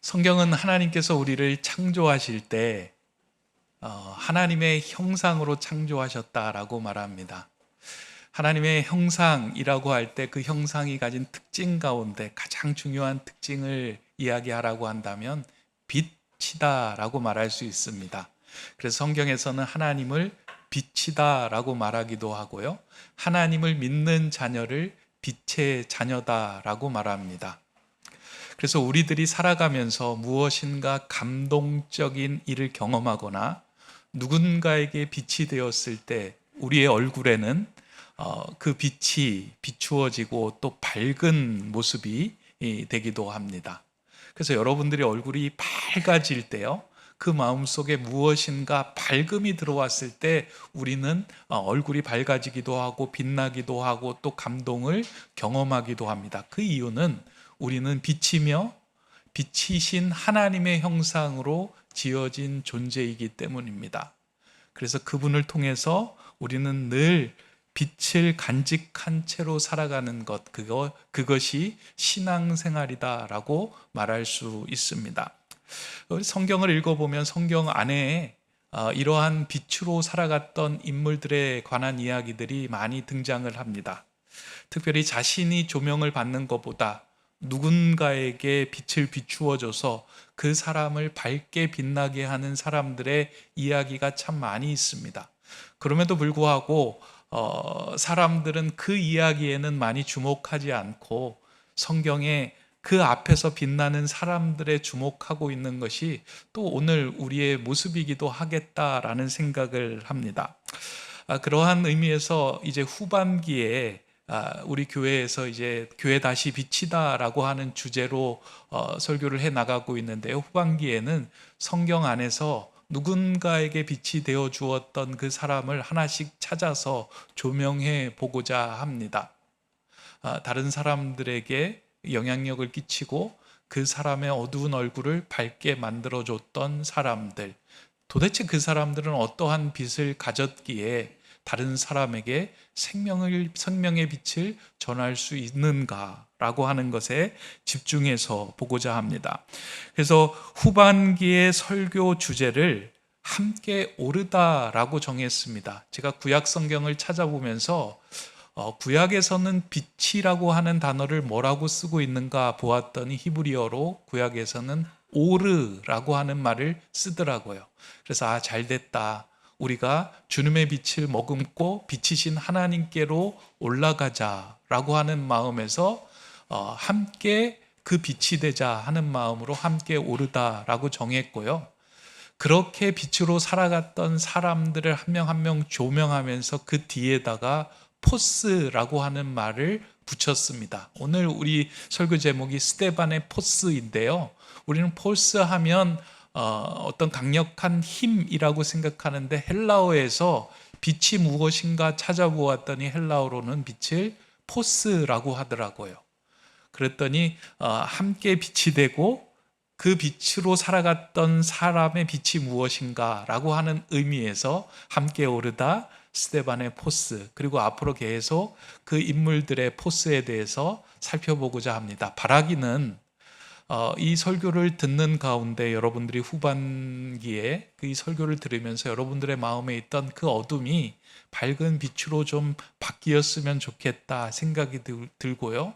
성경은 하나님께서 우리를 창조하실 때 하나님의 형상으로 창조하셨다라고 말합니다. 하나님의 형상이라고 할 때 그 형상이 가진 특징 가운데 가장 중요한 특징을 이야기하라고 한다면 빛이다라고 말할 수 있습니다. 그래서 성경에서는 하나님을 빛이다라고 말하기도 하고요, 하나님을 믿는 자녀를 빛의 자녀다라고 말합니다. 그래서 우리들이 살아가면서 무엇인가 감동적인 일을 경험하거나 누군가에게 빛이 되었을 때 우리의 얼굴에는 그 빛이 비추어지고 또 밝은 모습이 되기도 합니다. 그래서 여러분들의 얼굴이 밝아질 때요, 그 마음속에 무엇인가 밝음이 들어왔을 때 우리는 얼굴이 밝아지기도 하고 빛나기도 하고 또 감동을 경험하기도 합니다. 그 이유는 우리는 빛이며 빛이신 하나님의 형상으로 지어진 존재이기 때문입니다. 그래서 그분을 통해서 우리는 늘 빛을 간직한 채로 살아가는 것, 그것이 신앙생활이다라고 말할 수 있습니다. 성경을 읽어보면 성경 안에 이러한 빛으로 살아갔던 인물들에 관한 이야기들이 많이 등장을 합니다. 특별히 자신이 조명을 받는 것보다 누군가에게 빛을 비추어줘서 그 사람을 밝게 빛나게 하는 사람들의 이야기가 참 많이 있습니다. 그럼에도 불구하고 사람들은 그 이야기에는 많이 주목하지 않고 성경에 그 앞에서 빛나는 사람들에 주목하고 있는 것이 또 오늘 우리의 모습이기도 하겠다라는 생각을 합니다. 그러한 의미에서 이제 후반기에 우리 교회에서 이제 교회 다시 빛이다라고 하는 주제로 설교를 해 나가고 있는데요. 후반기에는 성경 안에서 누군가에게 빛이 되어 주었던 그 사람을 하나씩 찾아서 조명해 보고자 합니다. 다른 사람들에게 영향력을 끼치고 그 사람의 어두운 얼굴을 밝게 만들어줬던 사람들, 도대체 그 사람들은 어떠한 빛을 가졌기에 다른 사람에게 생명의 빛을 전할 수 있는가라고 하는 것에 집중해서 보고자 합니다. 그래서 후반기의 설교 주제를 함께 오르다라고 정했습니다. 제가 구약 성경을 찾아보면서 구약에서는 빛이라고 하는 단어를 뭐라고 쓰고 있는가 보았더니 히브리어로 구약에서는 오르라고 하는 말을 쓰더라고요. 그래서 잘됐다, 우리가 주님의 빛을 머금고 빛이신 하나님께로 올라가자라고 하는 마음에서 함께 그 빛이 되자 하는 마음으로 함께 오르다라고 정했고요. 그렇게 빛으로 살아갔던 사람들을 한 명 한 명 조명하면서 그 뒤에다가 포스라고 하는 말을 붙였습니다. 오늘 우리 설교 제목이 스데반의 포스인데요, 우리는 포스 하면 어떤 강력한 힘이라고 생각하는데 헬라어에서 빛이 무엇인가 찾아보았더니 헬라어로는 빛을 포스라고 하더라고요. 그랬더니 함께 빛이 되고 그 빛으로 살아갔던 사람의 빛이 무엇인가 라고 하는 의미에서 함께 오르다, 스데반의 포스, 그리고 앞으로 계속 그 인물들의 포스에 대해서 살펴보고자 합니다. 바라기는 이 설교를 듣는 가운데 여러분들이 후반기에 이 설교를 들으면서 여러분들의 마음에 있던 그 어둠이 밝은 빛으로 좀 바뀌었으면 좋겠다 생각이 들고요.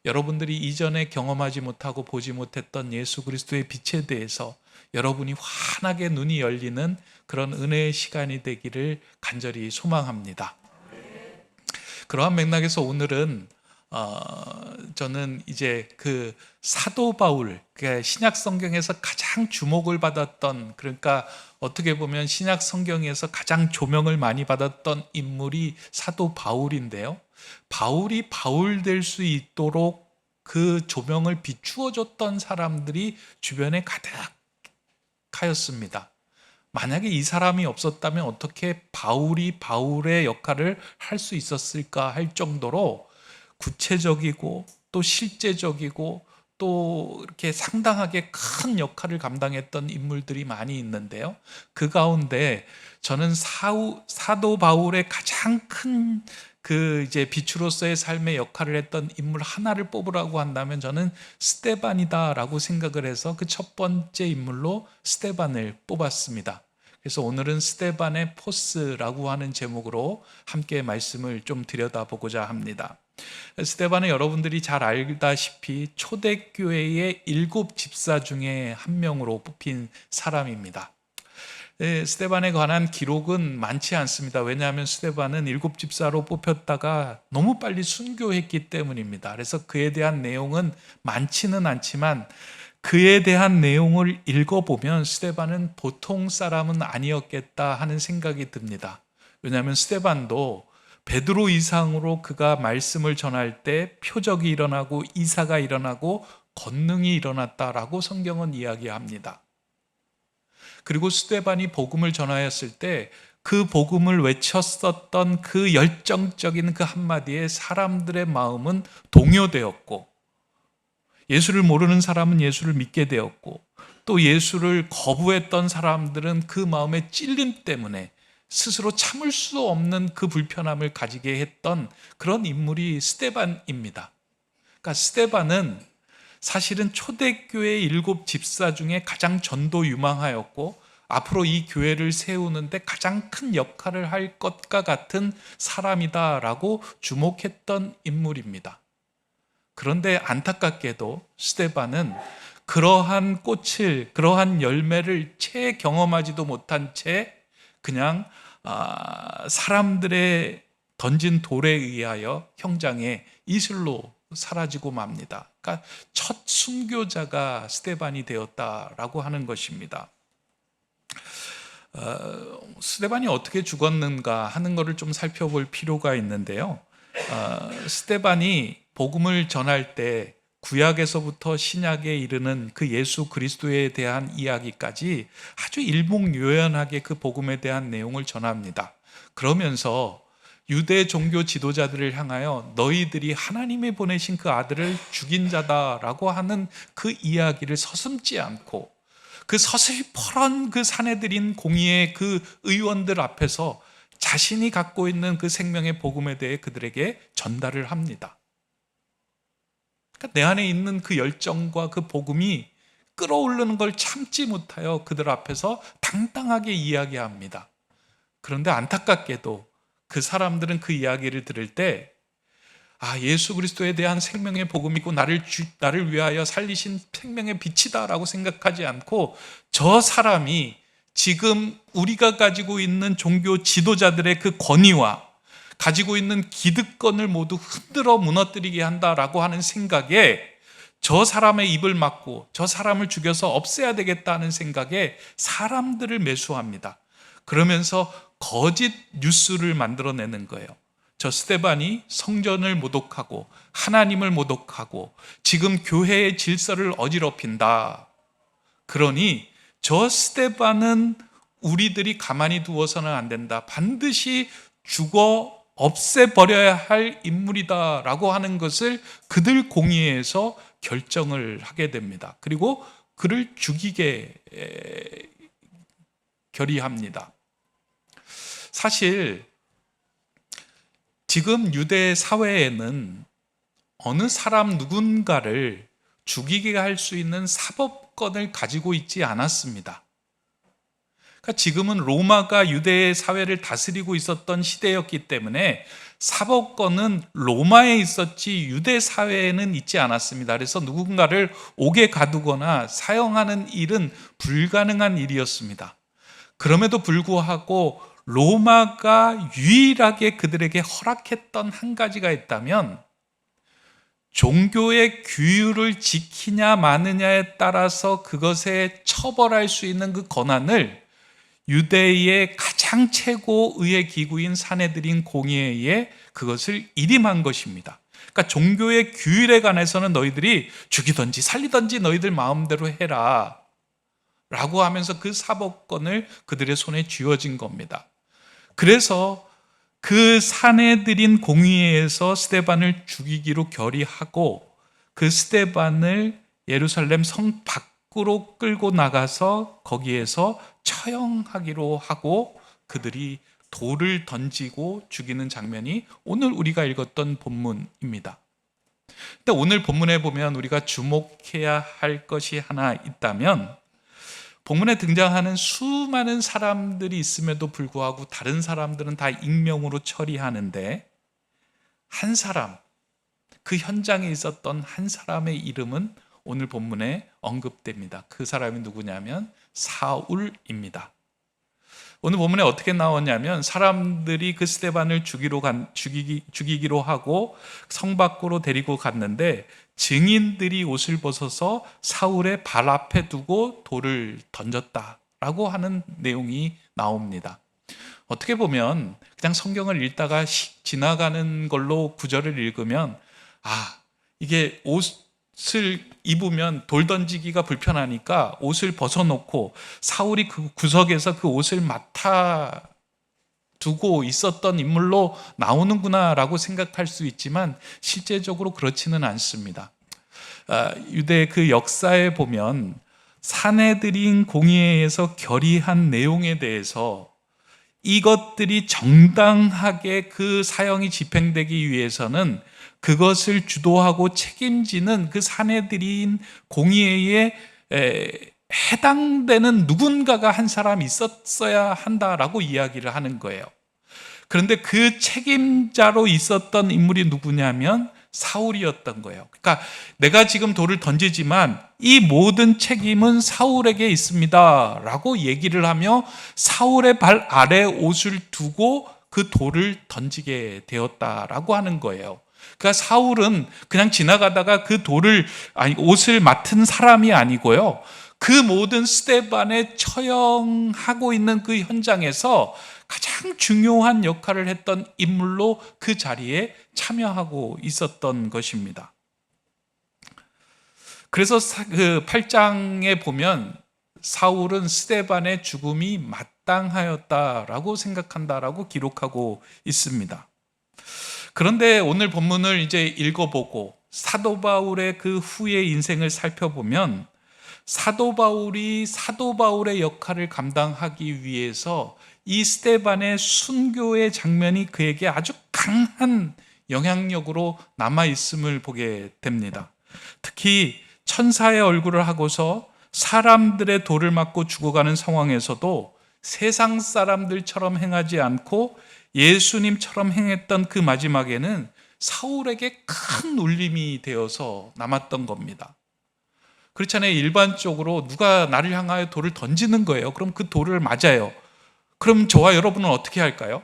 여러분들이 이전에 경험하지 못하고 보지 못했던 예수 그리스도의 빛에 대해서 여러분이 환하게 눈이 열리는 그런 은혜의 시간이 되기를 간절히 소망합니다. 그러한 맥락에서 오늘은 저는 이제 그 사도 바울, 그러니까 신약 성경에서 가장 주목을 받았던, 그러니까 어떻게 보면 신약 성경에서 가장 조명을 많이 받았던 인물이 사도 바울인데요, 바울이 바울 될 수 있도록 그 조명을 비추어 줬던 사람들이 주변에 가득하였습니다. 만약에 이 사람이 없었다면 어떻게 바울이 바울의 역할을 할 수 있었을까 할 정도로 구체적이고 또 실제적이고 또 이렇게 상당하게 큰 역할을 감당했던 인물들이 많이 있는데요. 그 가운데 저는 사도 바울의 가장 큰 이제 빛으로서의 삶의 역할을 했던 인물 하나를 뽑으라고 한다면 저는 스데반이다라고 생각을 해서 그 첫 번째 인물로 스데반을 뽑았습니다. 그래서 오늘은 스데반의 포스라고 하는 제목으로 함께 말씀을 좀 들여다보고자 합니다. 스데반은 여러분들이 잘 알다시피 초대교회의 7집사 중에 한 명으로 뽑힌 사람입니다. 스데반에 관한 기록은 많지 않습니다. 왜냐하면 스데반은 7집사로 뽑혔다가 너무 빨리 순교했기 때문입니다. 그래서 그에 대한 내용은 많지는 않지만 그에 대한 내용을 읽어보면 스데반은 보통 사람은 아니었겠다 하는 생각이 듭니다. 왜냐하면 스데반도 베드로 이상으로 그가 말씀을 전할 때 표적이 일어나고 이사가 일어나고 권능이 일어났다라고 성경은 이야기합니다. 그리고 스데반이 복음을 전하였을 때 그 복음을 외쳤었던 그 열정적인 그 한마디에 사람들의 마음은 동요되었고, 예수를 모르는 사람은 예수를 믿게 되었고, 또 예수를 거부했던 사람들은 그 마음의 찔림 때문에 스스로 참을 수 없는 그 불편함을 가지게 했던 그런 인물이 스데반입니다. 그러니까 스데반은 사실은 초대교회 7집사 중에 가장 전도 유망하였고 앞으로 이 교회를 세우는데 가장 큰 역할을 할 것과 같은 사람이다라고 주목했던 인물입니다. 그런데 안타깝게도 스데반은 그러한 꽃을, 그러한 열매를 채 경험하지도 못한 채 그냥 사람들의 던진 돌에 의하여 형장에 이슬로 사라지고 맙니다. 그러니까 첫 순교자가 스데반이 되었다라고 하는 것입니다. 스데반이 어떻게 죽었는가 하는 것을 좀 살펴볼 필요가 있는데요. 스데반이 복음을 전할 때 구약에서부터 신약에 이르는 그 예수 그리스도에 대한 이야기까지 아주 일목요연하게 그 복음에 대한 내용을 전합니다. 그러면서 유대 종교 지도자들을 향하여 너희들이 하나님이 보내신 그 아들을 죽인 자다라고 하는 그 이야기를 서슴지 않고 그 서슬퍼런 그 사내들인 공의의 그 의원들 앞에서 자신이 갖고 있는 그 생명의 복음에 대해 그들에게 전달을 합니다. 그러니까 내 안에 있는 그 열정과 그 복음이 끌어오르는 걸 참지 못하여 그들 앞에서 당당하게 이야기합니다. 그런데 안타깝게도 그 사람들은 그 이야기를 들을 때 예수 그리스도에 대한 생명의 복음이고 나를 위하여 살리신 생명의 빛이다라고 생각하지 않고 저 사람이 지금 우리가 가지고 있는 종교 지도자들의 그 권위와 가지고 있는 기득권을 모두 흔들어 무너뜨리게 한다라고 하는 생각에 저 사람의 입을 막고 저 사람을 죽여서 없애야 되겠다는 생각에 사람들을 매수합니다. 그러면서 거짓 뉴스를 만들어내는 거예요. 저 스데반이 성전을 모독하고 하나님을 모독하고 지금 교회의 질서를 어지럽힌다. 그러니 저 스데반은 우리들이 가만히 두어서는 안 된다. 반드시 죽어 없애버려야 할 인물이다라고 하는 것을 그들 공의에서 결정을 하게 됩니다. 그리고 그를 죽이게 결의합니다. 사실 지금 유대 사회에는 어느 사람 누군가를 죽이게 할 수 있는 사법권을 가지고 있지 않았습니다. 그러니까 지금은 로마가 유대 사회를 다스리고 있었던 시대였기 때문에 사법권은 로마에 있었지 유대 사회에는 있지 않았습니다. 그래서 누군가를 옥에 가두거나 사형하는 일은 불가능한 일이었습니다. 그럼에도 불구하고 로마가 유일하게 그들에게 허락했던 한 가지가 있다면 종교의 규율을 지키냐 마느냐에 따라서 그것에 처벌할 수 있는 그 권한을 유대의 가장 최고 의회 기구인 사내들인 공의회에 그것을 일임한 것입니다. 그러니까 종교의 규율에 관해서는 너희들이 죽이든지 살리든지 너희들 마음대로 해라 라고 하면서 그 사법권을 그들의 손에 쥐어진 겁니다. 그래서 그 사내들인 공의회에서 스데반을 죽이기로 결의하고 그 스데반을 예루살렘 성 밖으로 끌고 나가서 거기에서 처형하기로 하고 그들이 돌을 던지고 죽이는 장면이 오늘 우리가 읽었던 본문입니다. 근데 오늘 본문에 보면 우리가 주목해야 할 것이 하나 있다면, 본문에 등장하는 수많은 사람들이 있음에도 불구하고 다른 사람들은 다 익명으로 처리하는데, 한 사람, 그 현장에 있었던 한 사람의 이름은 오늘 본문에 언급됩니다. 그 사람이 누구냐면 사울입니다. 오늘 본문에 어떻게 나오냐면, 사람들이 그 스데반을 죽이기로 하고 성 밖으로 데리고 갔는데, 증인들이 옷을 벗어서 사울의 발 앞에 두고 돌을 던졌다라고 하는 내용이 나옵니다. 어떻게 보면 그냥 성경을 읽다가 지나가는 걸로 구절을 읽으면, 이게 옷을 입으면 돌 던지기가 불편하니까 옷을 벗어놓고 사울이 그 구석에서 그 옷을 맡아 두고 있었던 인물로 나오는구나 라고 생각할 수 있지만, 실제적으로 그렇지는 않습니다. 유대 그 역사에 보면 사내들인 공의회에서 결의한 내용에 대해서 이것들이 정당하게 그 사형이 집행되기 위해서는 그것을 주도하고 책임지는 그 사내들인 공의회에 해당되는 누군가가 한 사람 있었어야 한다라고 이야기를 하는 거예요. 그런데 그 책임자로 있었던 인물이 누구냐면 사울이었던 거예요. 그러니까 내가 지금 돌을 던지지만 이 모든 책임은 사울에게 있습니다 라고 얘기를 하며 사울의 발 아래 옷을 두고 그 돌을 던지게 되었다라고 하는 거예요. 그러니까 사울은 그냥 지나가다가 그 옷을 맡은 사람이 아니고요, 그 모든 스데반에 처형하고 있는 그 현장에서 가장 중요한 역할을 했던 인물로 그 자리에 참여하고 있었던 것입니다. 그래서 그 8장에 보면 사울은 스데반의 죽음이 마땅하였다라고 생각한다라고 기록하고 있습니다. 그런데 오늘 본문을 이제 읽어보고 사도 바울의 그 후의 인생을 살펴보면, 사도 바울의 역할을 감당하기 위해서 이 스데반의 순교의 장면이 그에게 아주 강한 영향력으로 남아있음을 보게 됩니다. 특히 천사의 얼굴을 하고서 사람들의 돌을 맞고 죽어가는 상황에서도 세상 사람들처럼 행하지 않고 예수님처럼 행했던 그 마지막에는 사울에게 큰 울림이 되어서 남았던 겁니다. 그렇잖아요. 일반적으로 누가 나를 향하여 돌을 던지는 거예요. 그럼 그 돌을 맞아요. 그럼 저와 여러분은 어떻게 할까요?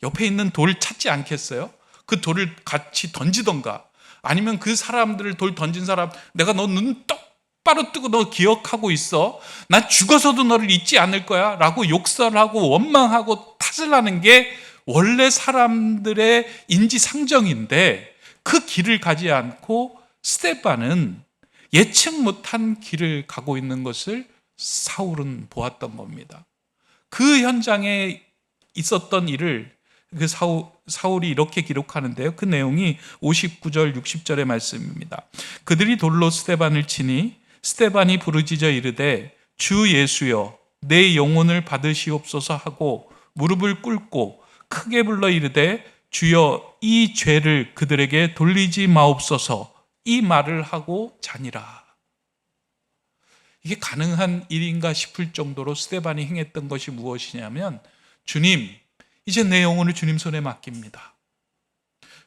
옆에 있는 돌을 찾지 않겠어요? 그 돌을 같이 던지던가, 아니면 그 사람들을 돌 던진 사람, 내가 너 눈 똑바로 뜨고 너 기억하고 있어, 나 죽어서도 너를 잊지 않을 거야 라고 욕설하고 원망하고 탓을 하는 게 원래 사람들의 인지상정인데, 그 길을 가지 않고 스데반은 예측 못한 길을 가고 있는 것을 사울은 보았던 겁니다. 그 현장에 있었던 일을 그 사울이 이렇게 기록하는데요, 그 내용이 59절 60절의 말씀입니다. 그들이 돌로 스데반을 치니 스데반이 부르짖어 이르되 주 예수여 내 영혼을 받으시옵소서 하고 무릎을 꿇고 크게 불러 이르되 주여 이 죄를 그들에게 돌리지 마옵소서, 이 말을 하고 자니라. 이게 가능한 일인가 싶을 정도로 스데반이 행했던 것이 무엇이냐면, 주님, 이제 내 영혼을 주님 손에 맡깁니다.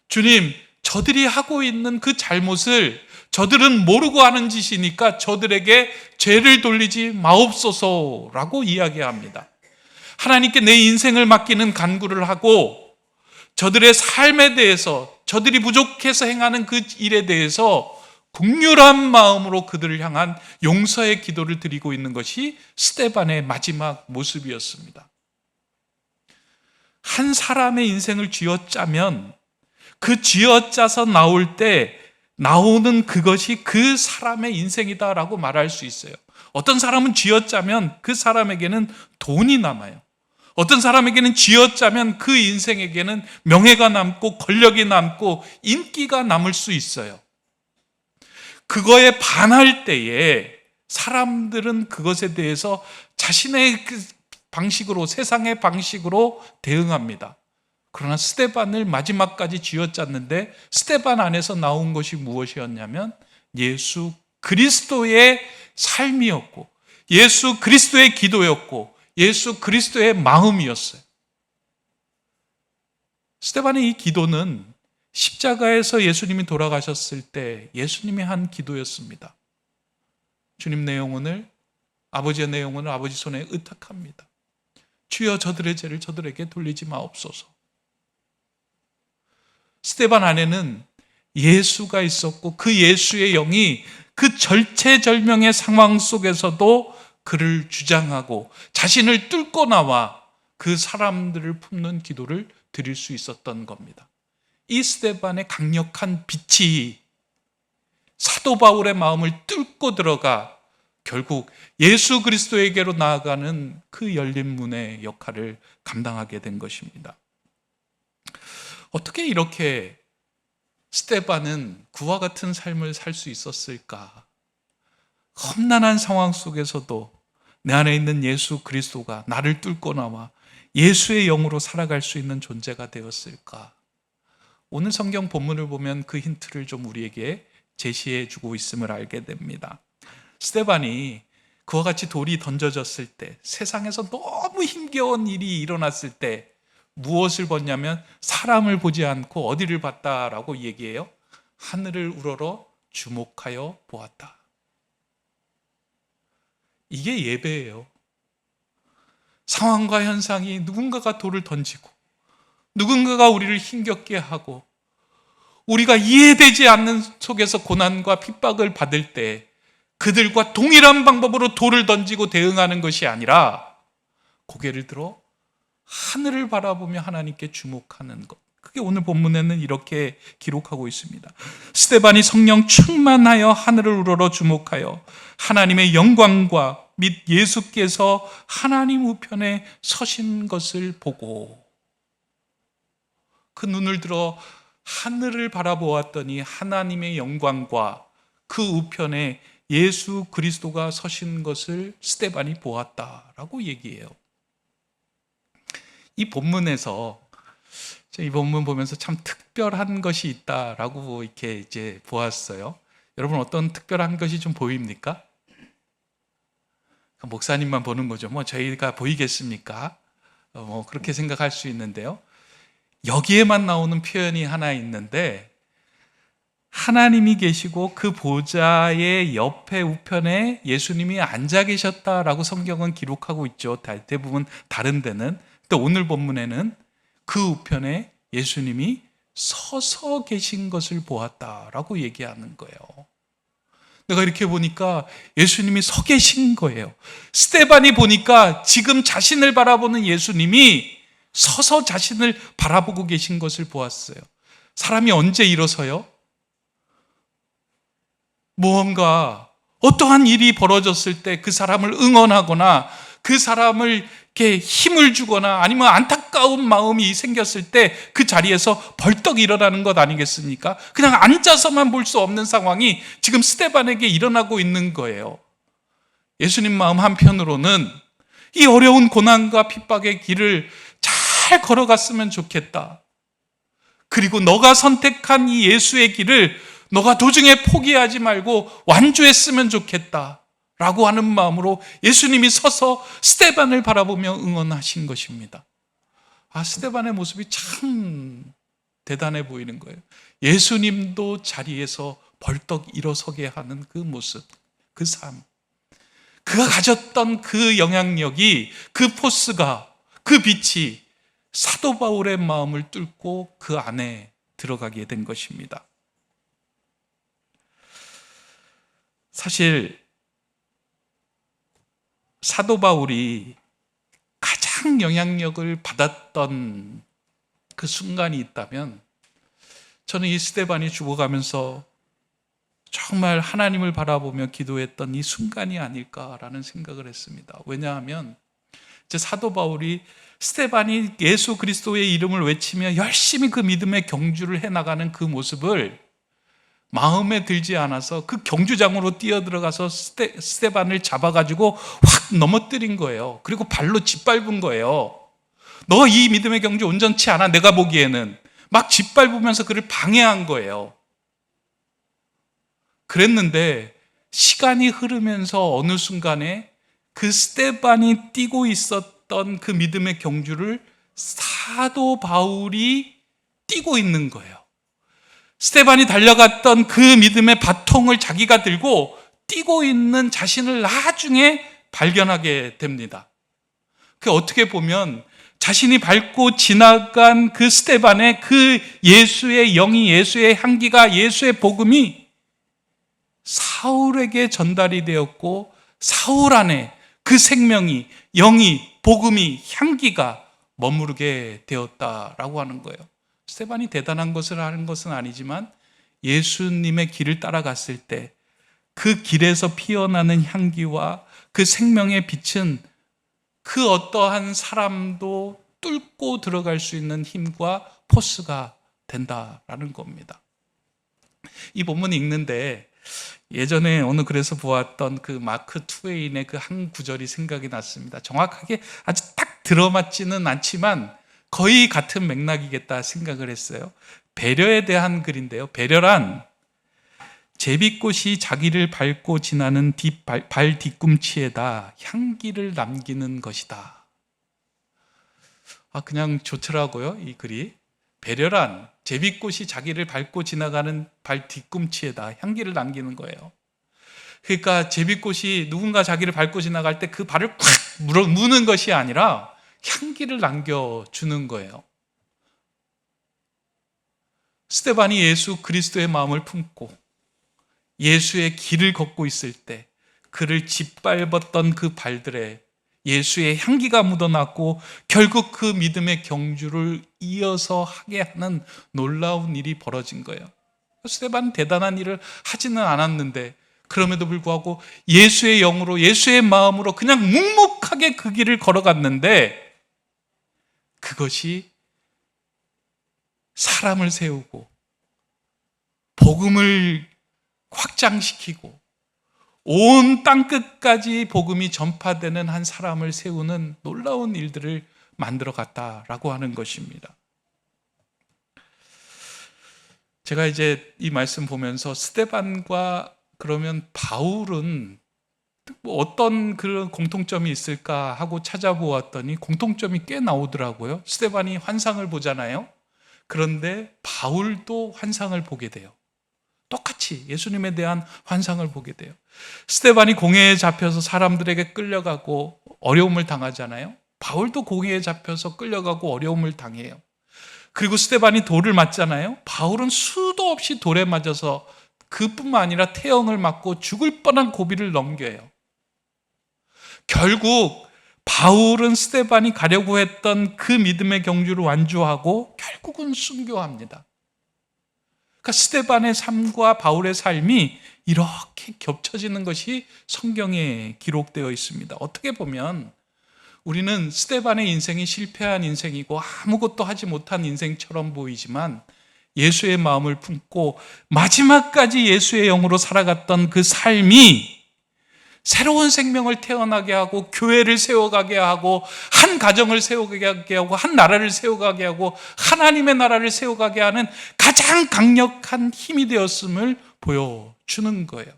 주님, 저들이 하고 있는 그 잘못을 저들은 모르고 하는 짓이니까 저들에게 죄를 돌리지 마옵소서라고 이야기합니다. 하나님께 내 인생을 맡기는 간구를 하고, 저들의 삶에 대해서, 저들이 부족해서 행하는 그 일에 대해서 긍휼한 마음으로 그들을 향한 용서의 기도를 드리고 있는 것이 스데반의 마지막 모습이었습니다. 한 사람의 인생을 쥐어짜면 그 쥐어짜서 나올 때 나오는 그것이 그 사람의 인생이다라고 말할 수 있어요. 어떤 사람은 쥐어짜면 그 사람에게는 돈이 남아요. 어떤 사람에게는 쥐어짜면 그 인생에게는 명예가 남고 권력이 남고 인기가 남을 수 있어요. 그거에 반할 때에 사람들은 그것에 대해서 자신의 그 방식으로, 세상의 방식으로 대응합니다. 그러나 스데반을 마지막까지 쥐어짰는데 스데반 안에서 나온 것이 무엇이었냐면 예수 그리스도의 삶이었고, 예수 그리스도의 기도였고, 예수 그리스도의 마음이었어요. 스데반의 이 기도는 십자가에서 예수님이 돌아가셨을 때 예수님이 한 기도였습니다. 주님, 내 영혼을, 아버지의 내 영혼을 아버지 손에 의탁합니다. 주여, 저들의 죄를 저들에게 돌리지 마옵소서. 스데반 안에는 예수가 있었고 그 예수의 영이 그 절체절명의 상황 속에서도 그를 주장하고 자신을 뚫고 나와 그 사람들을 품는 기도를 드릴 수 있었던 겁니다. 이 스데반의 강력한 빛이 사도 바울의 마음을 뚫고 들어가 결국 예수 그리스도에게로 나아가는 그 열린 문의 역할을 감당하게 된 것입니다. 어떻게 이렇게 스데반은 그와 같은 삶을 살 수 있었을까? 험난한 상황 속에서도 내 안에 있는 예수 그리스도가 나를 뚫고 나와 예수의 영으로 살아갈 수 있는 존재가 되었을까? 오늘 성경 본문을 보면 그 힌트를 좀 우리에게 제시해 주고 있음을 알게 됩니다. 스데반이 그와 같이 돌이 던져졌을 때, 세상에서 너무 힘겨운 일이 일어났을 때 무엇을 봤냐면 사람을 보지 않고 어디를 봤다라고 얘기해요? 하늘을 우러러 주목하여 보았다. 이게 예배예요. 상황과 현상이 누군가가 돌을 던지고 누군가가 우리를 힘겹게 하고 우리가 이해되지 않는 속에서 고난과 핍박을 받을 때 그들과 동일한 방법으로 돌을 던지고 대응하는 것이 아니라 고개를 들어 하늘을 바라보며 하나님께 주목하는 것. 그게 오늘 본문에는 이렇게 기록하고 있습니다. 스데반이 성령 충만하여 하늘을 우러러 주목하여 하나님의 영광과 및 예수께서 하나님 우편에 서신 것을 보고 그 눈을 들어 하늘을 바라보았더니 하나님의 영광과 그 우편에 예수 그리스도가 서신 것을 스데반이 보았다라고 얘기해요. 이 본문에서 이 본문 보면서 참 특별한 것이 있다라고 이렇게 이제 보았어요. 여러분, 어떤 특별한 것이 좀 보입니까? 목사님만 보는 거죠. 뭐 저희가 보이겠습니까? 뭐 그렇게 생각할 수 있는데요. 여기에만 나오는 표현이 하나 있는데 하나님이 계시고 그 보좌의 옆에 우편에 예수님이 앉아 계셨다라고 성경은 기록하고 있죠. 대부분 다른 데는. 또 오늘 본문에는 그 우편에 예수님이 서서 계신 것을 보았다라고 얘기하는 거예요. 내가 이렇게 보니까 예수님이 서 계신 거예요. 스데반이 보니까 지금 자신을 바라보는 예수님이 서서 자신을 바라보고 계신 것을 보았어요. 사람이 언제 일어서요? 무언가 어떠한 일이 벌어졌을 때 그 사람을 응원하거나 그 사람을 이렇게 힘을 주거나 아니면 안타까운 마음이 생겼을 때 그 자리에서 벌떡 일어나는 것 아니겠습니까? 그냥 앉아서만 볼 수 없는 상황이 지금 스데반에게 일어나고 있는 거예요. 예수님 마음 한편으로는 이 어려운 고난과 핍박의 길을 잘 걸어갔으면 좋겠다. 그리고 너가 선택한 이 예수의 길을 너가 도중에 포기하지 말고 완주했으면 좋겠다 라고 하는 마음으로 예수님이 서서 스데반을 바라보며 응원하신 것입니다. 스데반의 모습이 참 대단해 보이는 거예요. 예수님도 자리에서 벌떡 일어서게 하는 그 모습, 그 삶, 그가 가졌던 그 영향력이, 그 포스가, 그 빛이 사도 바울의 마음을 뚫고 그 안에 들어가게 된 것입니다. 사실 사도 바울이 가장 영향력을 받았던 그 순간이 있다면 저는 이 스데반이 죽어가면서 정말 하나님을 바라보며 기도했던 이 순간이 아닐까라는 생각을 했습니다. 왜냐하면 이제 사도 바울이 스데반이 예수 그리스도의 이름을 외치며 열심히 그 믿음의 경주를 해나가는 그 모습을 마음에 들지 않아서 그 경주장으로 뛰어들어가서 스데반을 잡아가지고 확 넘어뜨린 거예요. 그리고 발로 짓밟은 거예요. 너 이 믿음의 경주 온전치 않아, 내가 보기에는. 막 짓밟으면서 그를 방해한 거예요. 그랬는데 시간이 흐르면서 어느 순간에 그 스데반이 뛰고 있었던 그 믿음의 경주를 사도 바울이 뛰고 있는 거예요. 스데반이 달려갔던 그 믿음의 바통을 자기가 들고 뛰고 있는 자신을 나중에 발견하게 됩니다. 그 어떻게 보면 자신이 밟고 지나간 그 스데반의 그 예수의 영이, 예수의 향기가, 예수의 복음이 사울에게 전달이 되었고, 사울 안에 그 생명이, 영이, 복음이, 향기가 머무르게 되었다라고 하는 거예요. 스데반이 대단한 것을 하는 것은 아니지만 예수님의 길을 따라갔을 때 그 길에서 피어나는 향기와 그 생명의 빛은 그 어떠한 사람도 뚫고 들어갈 수 있는 힘과 포스가 된다라는 겁니다. 이 본문 읽는데 예전에 어느 글에서 보았던 그 마크 트웨인의 그 한 구절이 생각이 났습니다. 정확하게 아주 딱 들어맞지는 않지만 거의 같은 맥락이겠다 생각을 했어요. 배려에 대한 글인데요. 배려란 제비꽃이 자기를 밟고 지나는 발 뒤꿈치에다 향기를 남기는 것이다. 그냥 좋더라고요, 이 글이. 배려란 제비꽃이 자기를 밟고 지나가는 발 뒤꿈치에다 향기를 남기는 거예요. 그러니까 제비꽃이 누군가 자기를 밟고 지나갈 때 그 발을 콱 무는 것이 아니라 향기를 남겨주는 거예요. 스데반이 예수 그리스도의 마음을 품고 예수의 길을 걷고 있을 때 그를 짓밟았던 그 발들에 예수의 향기가 묻어났고 결국 그 믿음의 경주를 이어서 하게 하는 놀라운 일이 벌어진 거예요. 스데반은 대단한 일을 하지는 않았는데 그럼에도 불구하고 예수의 영으로, 예수의 마음으로 그냥 묵묵하게 그 길을 걸어갔는데 그것이 사람을 세우고 복음을 확장시키고 온 땅끝까지 복음이 전파되는 한 사람을 세우는 놀라운 일들을 만들어 갔다라고 하는 것입니다. 제가 이제 이 말씀 보면서 스데반과 그러면 바울은 뭐 어떤 그런 공통점이 있을까 하고 찾아보았더니 공통점이 꽤 나오더라고요. 스데반이 환상을 보잖아요. 그런데 바울도 환상을 보게 돼요. 똑같이 예수님에 대한 환상을 보게 돼요. 스데반이 공회에 잡혀서 사람들에게 끌려가고 어려움을 당하잖아요. 바울도 공회에 잡혀서 끌려가고 어려움을 당해요. 그리고 스데반이 돌을 맞잖아요. 바울은 수도 없이 돌에 맞아서 그뿐만 아니라 태형을 맞고 죽을 뻔한 고비를 넘겨요. 결국 바울은 스데반이 가려고 했던 그 믿음의 경주를 완주하고 결국은 순교합니다. 그러니까 스데반의 삶과 바울의 삶이 이렇게 겹쳐지는 것이 성경에 기록되어 있습니다. 어떻게 보면 우리는 스데반의 인생이 실패한 인생이고 아무것도 하지 못한 인생처럼 보이지만 예수의 마음을 품고 마지막까지 예수의 영으로 살아갔던 그 삶이 새로운 생명을 태어나게 하고 교회를 세워가게 하고 한 가정을 세워가게 하고 한 나라를 세워가게 하고 하나님의 나라를 세워가게 하는 가장 강력한 힘이 되었음을 보여주는 거예요.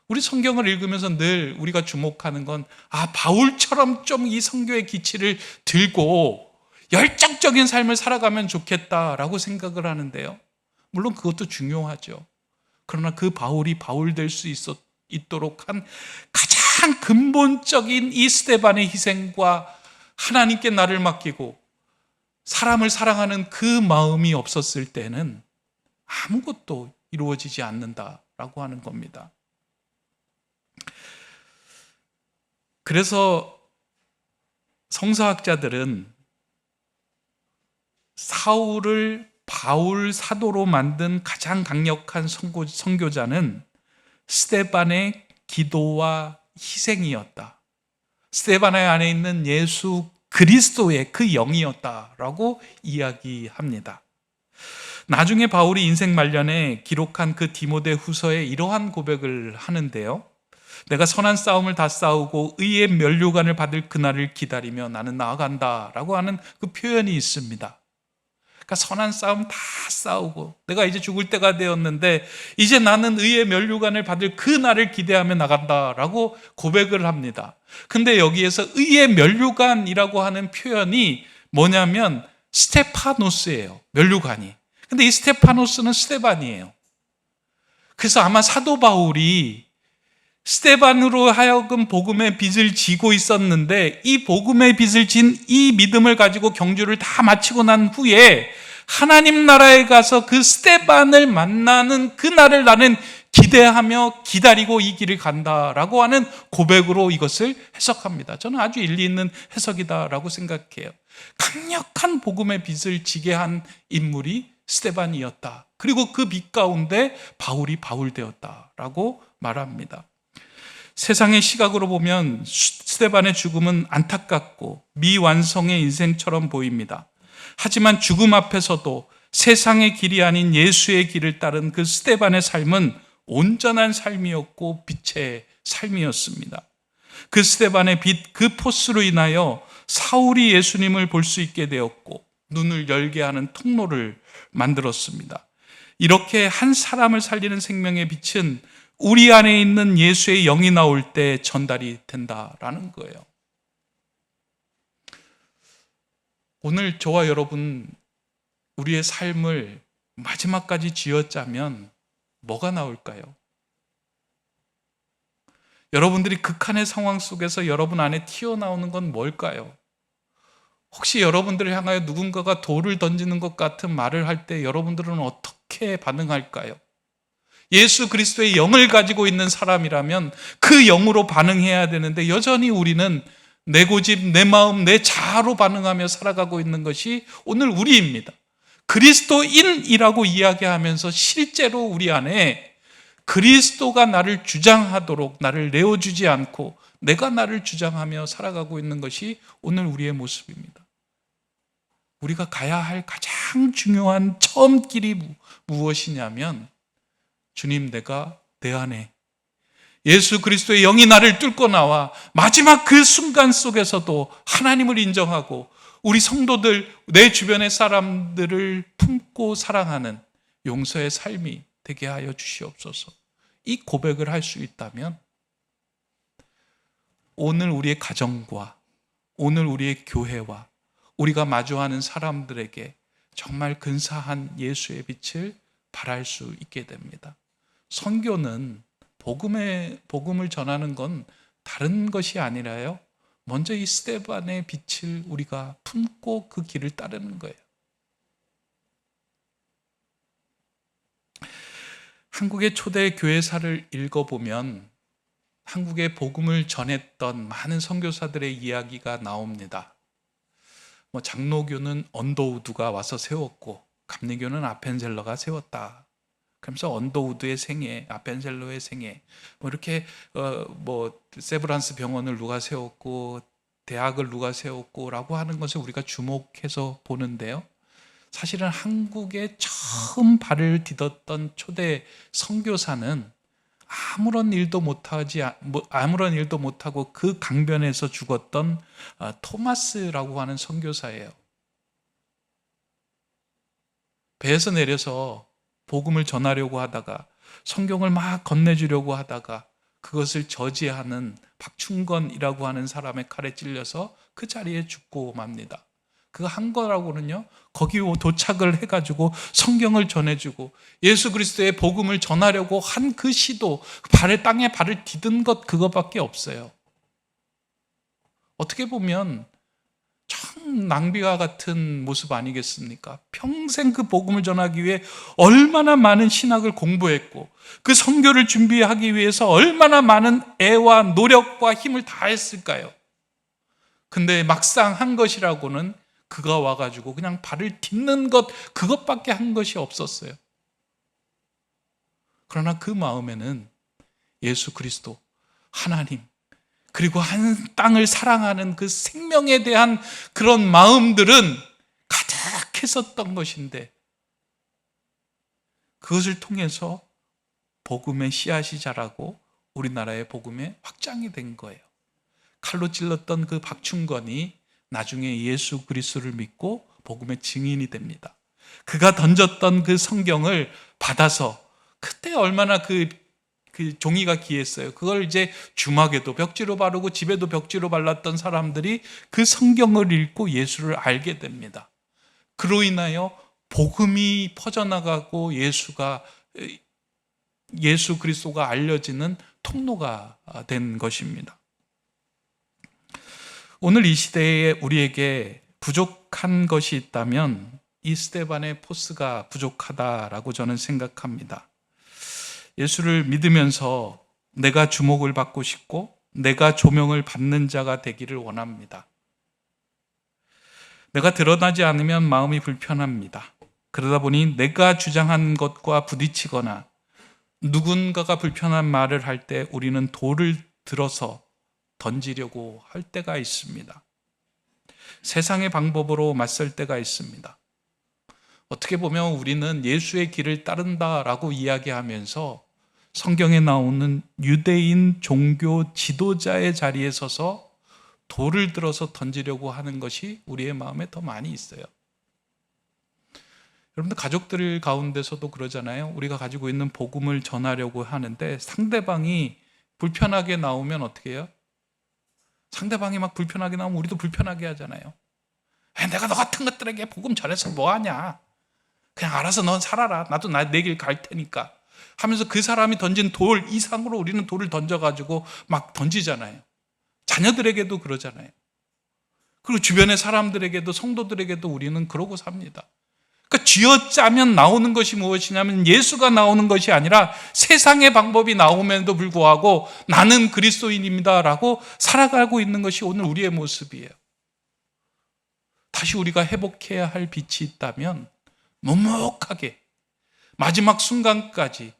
우리 성경을 읽으면서 늘 우리가 주목하는 건 바울처럼 좀 이 선교의 기치를 들고 열정적인 삶을 살아가면 좋겠다라고 생각을 하는데요. 물론 그것도 중요하죠. 그러나 그 바울이 바울 될 수 있도록 한 가장 근본적인 이 스데반의 희생과 하나님께 나를 맡기고 사람을 사랑하는 그 마음이 없었을 때는 아무것도 이루어지지 않는다라고 하는 겁니다. 그래서 성서학자들은 사울을 바울 사도로 만든 가장 강력한 선교자는 스데반의 기도와 희생이었다. 스데반의 안에 있는 예수 그리스도의 그 영이었다라고 이야기합니다. 나중에 바울이 인생 말년에 기록한 그 디모데 후서에 이러한 고백을 하는데요. 내가 선한 싸움을 다 싸우고 의의 면류관을 받을 그날을 기다리며 나는 나아간다 라고 하는 그 표현이 있습니다. 그러니까 선한 싸움 다 싸우고 내가 이제 죽을 때가 되었는데 이제 나는 의의 면류관을 받을 그 날을 기대하며 나간다라고 고백을 합니다. 근데 여기에서 의의 면류관이라고 하는 표현이 뭐냐면 스테파노스예요. 면류관이. 근데 이 스테파노스는 스데반이에요. 그래서 아마 사도 바울이 스데반으로 하여금 복음의 빚을 지고 있었는데 이 복음의 빚을 진 이 믿음을 가지고 경주를 다 마치고 난 후에 하나님 나라에 가서 그 스데반을 만나는 그날을 나는 기대하며 기다리고 이 길을 간다라고 하는 고백으로 이것을 해석합니다. 저는 아주 일리 있는 해석이다라고 생각해요. 강력한 복음의 빚을 지게 한 인물이 스데반이었다. 그리고 그 빚 가운데 바울이 바울되었다라고 말합니다. 세상의 시각으로 보면 스데반의 죽음은 안타깝고 미완성의 인생처럼 보입니다. 하지만 죽음 앞에서도 세상의 길이 아닌 예수의 길을 따른 그 스데반의 삶은 온전한 삶이었고 빛의 삶이었습니다. 그 스데반의 빛, 그 포스로 인하여 사울이 예수님을 볼 수 있게 되었고 눈을 열게 하는 통로를 만들었습니다. 이렇게 한 사람을 살리는 생명의 빛은 우리 안에 있는 예수의 영이 나올 때 전달이 된다라는 거예요. 오늘 저와 여러분 우리의 삶을 마지막까지 쥐어짜면 뭐가 나올까요? 여러분들이 극한의 상황 속에서 여러분 안에 튀어나오는 건 뭘까요? 혹시 여러분들을 향하여 누군가가 돌을 던지는 것 같은 말을 할 때 여러분들은 어떻게 반응할까요? 예수 그리스도의 영을 가지고 있는 사람이라면 그 영으로 반응해야 되는데 여전히 우리는 내 고집, 내 마음, 내 자아로 반응하며 살아가고 있는 것이 오늘 우리입니다. 그리스도인이라고 이야기하면서 실제로 우리 안에 그리스도가 나를 주장하도록 나를 내어주지 않고 내가 나를 주장하며 살아가고 있는 것이 오늘 우리의 모습입니다. 우리가 가야 할 가장 중요한 처음 길이 무엇이냐면 주님, 내가 내 안에 예수 그리스도의 영이 나를 뚫고 나와 마지막 그 순간 속에서도 하나님을 인정하고 우리 성도들, 내 주변의 사람들을 품고 사랑하는 용서의 삶이 되게 하여 주시옵소서. 이 고백을 할 수 있다면 오늘 우리의 가정과 오늘 우리의 교회와 우리가 마주하는 사람들에게 정말 근사한 예수의 빛을 발할 수 있게 됩니다. 선교는 복음을 전하는 건 다른 것이 아니라요. 먼저 이 스데반의 빛을 우리가 품고 그 길을 따르는 거예요. 한국의 초대 교회사를 읽어보면 한국에 복음을 전했던 많은 선교사들의 이야기가 나옵니다. 장로교는 언더우드가 와서 세웠고 감리교는 아펜젤러가 세웠다. 그러면서 언더우드의 생애, 아펜젤러의 생애, 이렇게 세브란스 병원을 누가 세웠고 대학을 누가 세웠고라고 하는 것을 우리가 주목해서 보는데요. 사실은 한국에 처음 발을 디뎠던 초대 선교사는 아무런 일도 못하고 그 강변에서 죽었던 토마스라고 하는 선교사예요. 배에서 내려서 복음을 전하려고 하다가 성경을 막 건네주려고 하다가 그것을 저지하는 박충건이라고 하는 사람의 칼에 찔려서 그 자리에 죽고 맙니다. 그거 한 거라고는요, 거기 도착을 해가지고 성경을 전해주고 예수 그리스도의 복음을 전하려고 한 그 시도, 땅에 발을 디딘 것 그거밖에 없어요. 어떻게 보면 참 낭비와 같은 모습 아니겠습니까? 평생 그 복음을 전하기 위해 얼마나 많은 신학을 공부했고 그 선교를 준비하기 위해서 얼마나 많은 애와 노력과 힘을 다했을까요? 근데 막상 한 것이라고는 그가 와가지고 그냥 발을 딛는 것 그것밖에 한 것이 없었어요. 그러나 그 마음에는 예수 그리스도, 하나님, 그리고 한 땅을 사랑하는 그 생명에 대한 그런 마음들은 가득했었던 것인데 그것을 통해서 복음의 씨앗이 자라고 우리나라의 복음의 확장이 된 거예요. 칼로 찔렀던 그 박충건이 나중에 예수 그리스도를 믿고 복음의 증인이 됩니다. 그가 던졌던 그 성경을 받아서 그때 얼마나 그 종이가 귀했어요. 그걸 이제 주막에도 벽지로 바르고 집에도 벽지로 발랐던 사람들이 그 성경을 읽고 예수를 알게 됩니다. 그로 인하여 복음이 퍼져나가고 예수 그리스도가 알려지는 통로가 된 것입니다. 오늘 이 시대에 우리에게 부족한 것이 있다면 이 스데반의 포스가 부족하다라고 저는 생각합니다. 예수를 믿으면서 내가 주목을 받고 싶고 내가 조명을 받는 자가 되기를 원합니다. 내가 드러나지 않으면 마음이 불편합니다. 그러다 보니 내가 주장한 것과 부딪히거나 누군가가 불편한 말을 할 때 우리는 돌을 들어서 던지려고 할 때가 있습니다. 세상의 방법으로 맞설 때가 있습니다. 어떻게 보면 우리는 예수의 길을 따른다라고 이야기하면서 성경에 나오는 유대인 종교 지도자의 자리에 서서 돌을 들어서 던지려고 하는 것이 우리의 마음에 더 많이 있어요. 여러분들 가족들 가운데서도 그러잖아요. 우리가 가지고 있는 복음을 전하려고 하는데 상대방이 불편하게 나오면 어떻게 해요? 상대방이 막 불편하게 나오면 우리도 불편하게 하잖아요. 내가 너 같은 것들에게 복음 전해서 뭐하냐? 그냥 알아서 넌 살아라. 나도 내 길 갈 테니까 하면서 그 사람이 던진 돌 이상으로 우리는 돌을 던져가지고 막 던지잖아요. 자녀들에게도 그러잖아요. 그리고 주변의 사람들에게도 성도들에게도 우리는 그러고 삽니다. 그러니까 쥐어짜면 나오는 것이 무엇이냐면 예수가 나오는 것이 아니라 세상의 방법이 나오면도 불구하고 나는 그리스도인입니다라고 살아가고 있는 것이 오늘 우리의 모습이에요. 다시 우리가 회복해야 할 빛이 있다면 묵묵하게 마지막 순간까지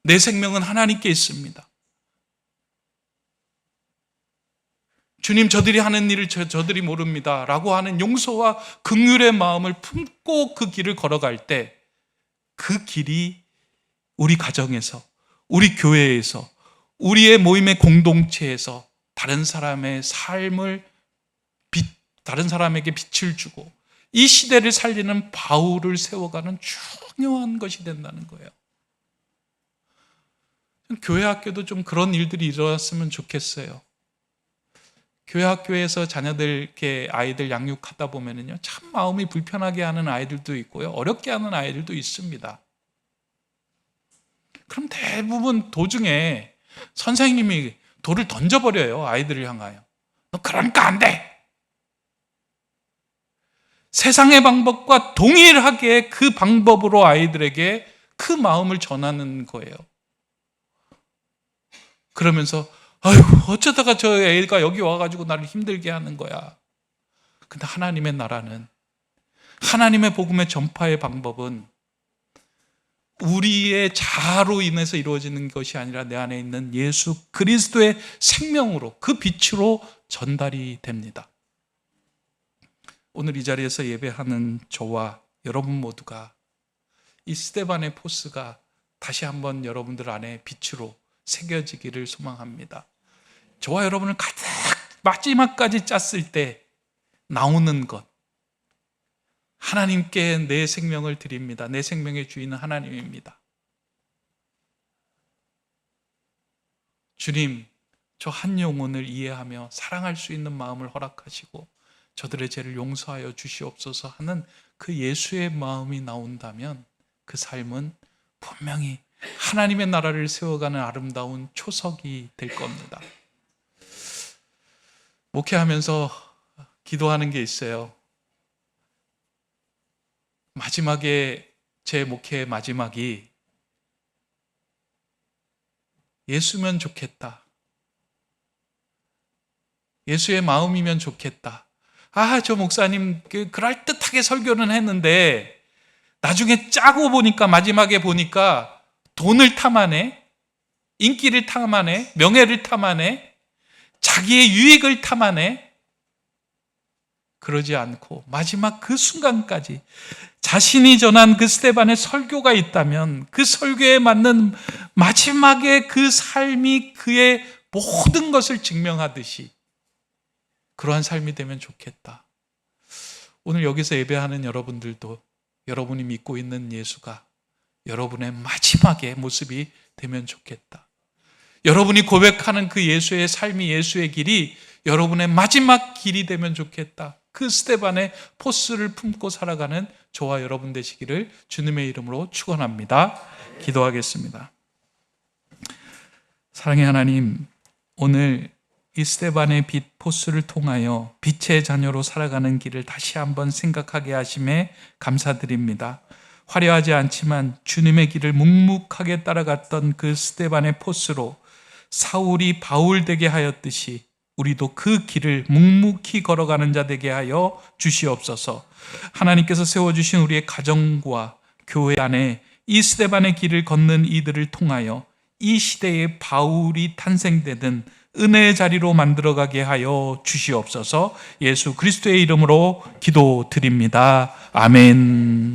내 생명은 하나님께 있습니다. 주님, 저들이 하는 일을 저들이 모릅니다 라고 하는 용서와 긍휼의 마음을 품고 그 길을 걸어갈 때 그 길이 우리 가정에서, 우리 교회에서, 우리의 모임의 공동체에서 다른 사람의 삶을 다른 사람에게 빛을 주고 이 시대를 살리는 바울을 세워가는 중요한 것이 된다는 거예요. 교회 학교도 좀 그런 일들이 일어났으면 좋겠어요. 교회 학교에서 자녀들께 아이들 양육하다 보면은요, 참 마음이 불편하게 하는 아이들도 있고요, 어렵게 하는 아이들도 있습니다. 그럼 대부분 도중에 선생님이 돌을 던져버려요, 아이들을 향하여. 너 그러니까 안 돼! 세상의 방법과 동일하게 그 방법으로 아이들에게 그 마음을 전하는 거예요. 그러면서 아유, 어쩌다가 저 애가 여기 와가지고 나를 힘들게 하는 거야. 근데 하나님의 나라는, 하나님의 복음의 전파의 방법은 우리의 자아로 인해서 이루어지는 것이 아니라 내 안에 있는 예수 그리스도의 생명으로, 그 빛으로 전달이 됩니다. 오늘 이 자리에서 예배하는 저와 여러분 모두가 이 스데반의 포스가 다시 한번 여러분들 안에 빛으로 새겨지기를 소망합니다. 저와 여러분을 가득 마지막까지 짰을 때 나오는 것, 하나님께 내 생명을 드립니다. 내 생명의 주인은 하나님입니다. 주님, 저 한 영혼을 이해하며 사랑할 수 있는 마음을 허락하시고 저들의 죄를 용서하여 주시옵소서 하는 그 예수의 마음이 나온다면 그 삶은 분명히 하나님의 나라를 세워가는 아름다운 초석이 될 겁니다. 목회하면서 기도하는 게 있어요. 마지막에, 제 목회의 마지막이 예수면 좋겠다, 예수의 마음이면 좋겠다. 저 목사님 그럴듯하게 설교는 했는데 나중에 짜고 보니까, 마지막에 보니까 돈을 탐하네, 인기를 탐하네, 명예를 탐하네, 자기의 유익을 탐하네. 그러지 않고 마지막 그 순간까지 자신이 전한 그 스데반의 설교가 있다면 그 설교에 맞는 마지막에 그 삶이 그의 모든 것을 증명하듯이 그러한 삶이 되면 좋겠다. 오늘 여기서 예배하는 여러분들도 여러분이 믿고 있는 예수가 여러분의 마지막의 모습이 되면 좋겠다. 여러분이 고백하는 그 예수의 삶이, 예수의 길이 여러분의 마지막 길이 되면 좋겠다. 그 스데반의 포스를 품고 살아가는 저와 여러분 되시기를 주님의 이름으로 축원합니다. 기도하겠습니다. 사랑의 하나님, 오늘 이 스데반의 빛 포스를 통하여 빛의 자녀로 살아가는 길을 다시 한번 생각하게 하심에 감사드립니다. 화려하지 않지만 주님의 길을 묵묵하게 따라갔던 그 스데반의 포스로 사울이 바울 되게 하였듯이 우리도 그 길을 묵묵히 걸어가는 자 되게 하여 주시옵소서. 하나님께서 세워주신 우리의 가정과 교회 안에 이 스데반의 길을 걷는 이들을 통하여 이 시대에 바울이 탄생되든 은혜의 자리로 만들어가게 하여 주시옵소서. 예수 그리스도의 이름으로 기도드립니다. 아멘.